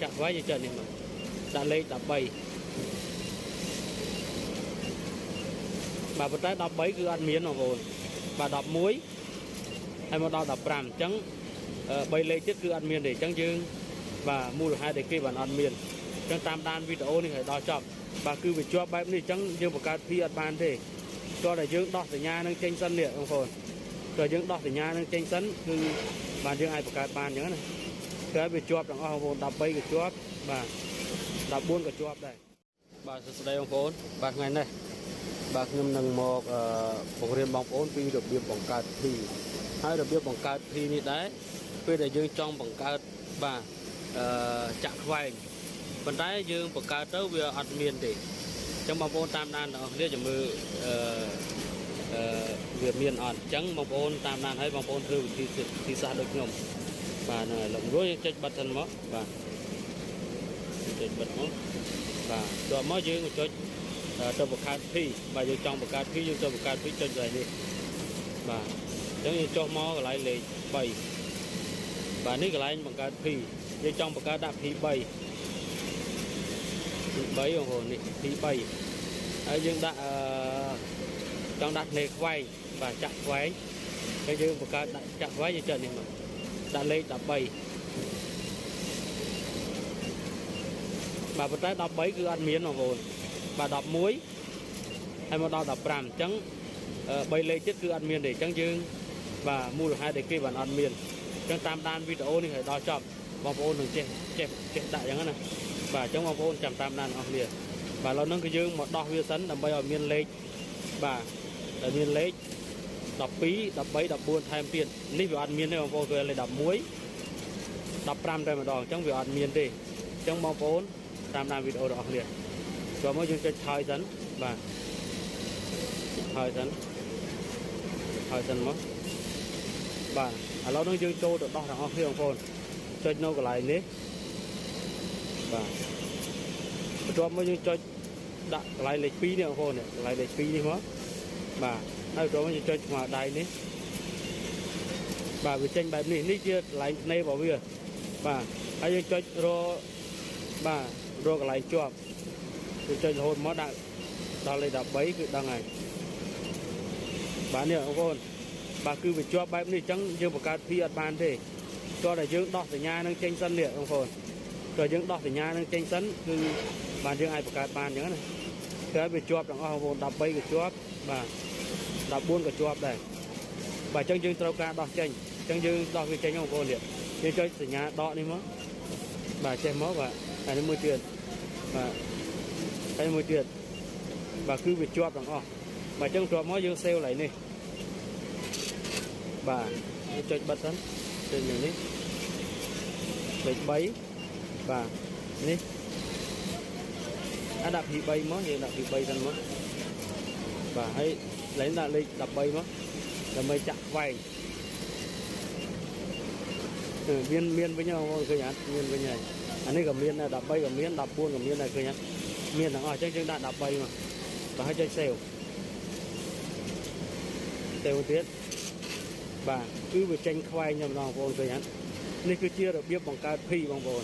ចាក់វាយយើងចុចនេះមកដាក់លេខ13បាទប៉ុន្តែ13គឺអត់មានបងប្អូនបាទ11ហើយមកដល់15អញ្ចឹង3លេខទៀតគឺអត់មានទេអញ្ចឹងយើងបាទមូលហេតុដែលគេបានអត់មានអញ្ចឹងតាមដានវីដេអូនេះឲ្យដល់ចប់បាទគឺវាជាប់បែបនេះអញ្ចឹងយើងបង្កើតភីអត់បានទេតោះតែយើងដោះសញ្ញានឹងចេញសិននេះបងប្អូនតើយើងដោះសញ្ញានឹងចេញសិនគឺបានយើងអាចបង្កើតបានអញ្ចឹងណាតែវាជាប់ទាំងអស់បងប្អូន13ក៏ជាប់បាទ14ក៏ជាប់ដែរបាទសួស្តីបងប្អូនបាទថ្ងៃនេះបាទខ្ញុំនឹងមកបង្រៀនបងប្អូនពីរបៀបបង្កើតភីហើយរបៀបបង្កើតភីនេះដែរពេលដែលយើងចង់បង្កើតបាទចាក់ខ្វែងប៉ុន្តែយើងបង្កើតទៅវាអត់មានទេអញ្ចឹងបងប្អូនតាមដានទាំងអស់គ្នាចាំមើលវាមានអត់អញ្ចឹងបងប្អូនតាមដានឲ្យបងប្អូនធ្វើវិធីសាស្ត្រដូចខ្ញុំបាទហ្នឹងហើយលោករួចយើងចុចបិទសិនមកបាទចុចបិទមកបាទតោះមកយើងចុចទៅបង្កើតភីបាទយើងចង់បង្កើតភីយើងទៅបង្កើតភីចុចកន្លែងនេះបាទអញ្ចឹងយើងចុះមកកន្លែងលេខ3បាទនេះកន្លែងបង្កើតភីយើងចង់បង្កើតដាក់ភី3បងប្អូននេះភី3ហើយយើងដាក់ចង់ដាក់ភ្នែកខ្វែងបាទចាក់ខ្វែងហើយយើងបង្កើតដាក់ចាក់ខ្វែងយើងចុចនេះមកដាក់លេខ13បាទប៉ុន្តែ13គឺអត់មានបងប្អូនបាទ11ហើយមកដល់15អញ្ចឹង3លេខទៀតគឺអត់មានទេអញ្ចឹងយើងបាទមូលហេតុដែលគេបានអត់មានអញ្ចឹងតាមដានវីដេអូនេះឲ្យដល់ចប់បងប្អូននឹងចេះដាក់អញ្ចឹងណាបាទអញ្ចឹងបងប្អូនចាំតាមដានអស់គ្នាបាទឥឡូវហ្នឹងគឺយើងមកដោះវាសិនដើម្បីឲ្យមានលេខបាទឲ្យមានលេខ12 13 14ថែមទៀតនេះវាអត់មានទេបងប្អូនគឺលេខ11 15តែម្ដងអញ្ចឹងវាអត់មានទេអញ្ចឹងបងប្អូនតាមដានវីដេអូរបស់គ្នាចូលមកយើងចុចថយសិនបាទថយសិនមកបាទឥឡូវនេះយើងចូលទៅដោះទាំងអស់គ្នាបងប្អូនចុចនៅកន្លែងនេះបាទបន្ទាប់មកយើងចុចដាក់កន្លែងលេខ2នេះបងប្អូននេះកន្លែងលេខ2នេះមកបាទហើយបន្ទាប់មកយើងចុចស្មើដៃនេះបាទវាចេញបែបនេះនេះជាកន្លែងភ្នែករបស់វាបាទហើយយើងចុចរបាទរកកន្លែងជាប់យើងចុចរហូតមកដាក់ដល់លេខ13គឺដឹងហើយបាទនេះបងប្អូនបាទគឺវាជាប់បែបនេះអញ្ចឹងយើងបង្កើតភីអត់បានទេតោះតែយើងដោះសញ្ញានឹងចេញសិននេះបងប្អូនតើយើងដោះសញ្ញានឹងចេញសិនគឺបានយើងអាចបង្កើតបានអញ្ចឹងណាតែវាជាប់ទាំងអស់បងប្អូន13ក៏ជាប់បាទ14ក៏ជាប់ដែរបាទអញ្ចឹងយើងត្រូវការដោះចេញអញ្ចឹងយើងដោះវាចេញបងប្អូននេះយើងចុចសញ្ញាដកនេះមកបាទចេះមកបាទហើយនេះមួយទៀតបាទហើយមួយទៀតបាទគឺវាជាប់ទាំងអស់បាទអញ្ចឹងត្រប់មកយើងសេវកន្លែងនេះបាទយើងចុចបិទសិនចុចនេះលេខ3បាទនេះដាក់ P3 មកយើងដាក់ P3 សិនមកបាទហើយឡើងដាក់លេខ13មកដើម្បីចាក់ខ្វែងមានវិញបងប្អូនឃើញអត់មានវិញហើយអានេះក៏មានដែរ13ក៏មាន14ក៏មានដែរឃើញអត់មានទាំងអស់អញ្ចឹងយើងដាក់13មកបាទហើយចុចសេវទៀតបាទគឺវាចេញខ្វែងតែម្ដងបងប្អូនឃើញអត់នេះគឺជារបៀបបង្កើតភីបងប្អូន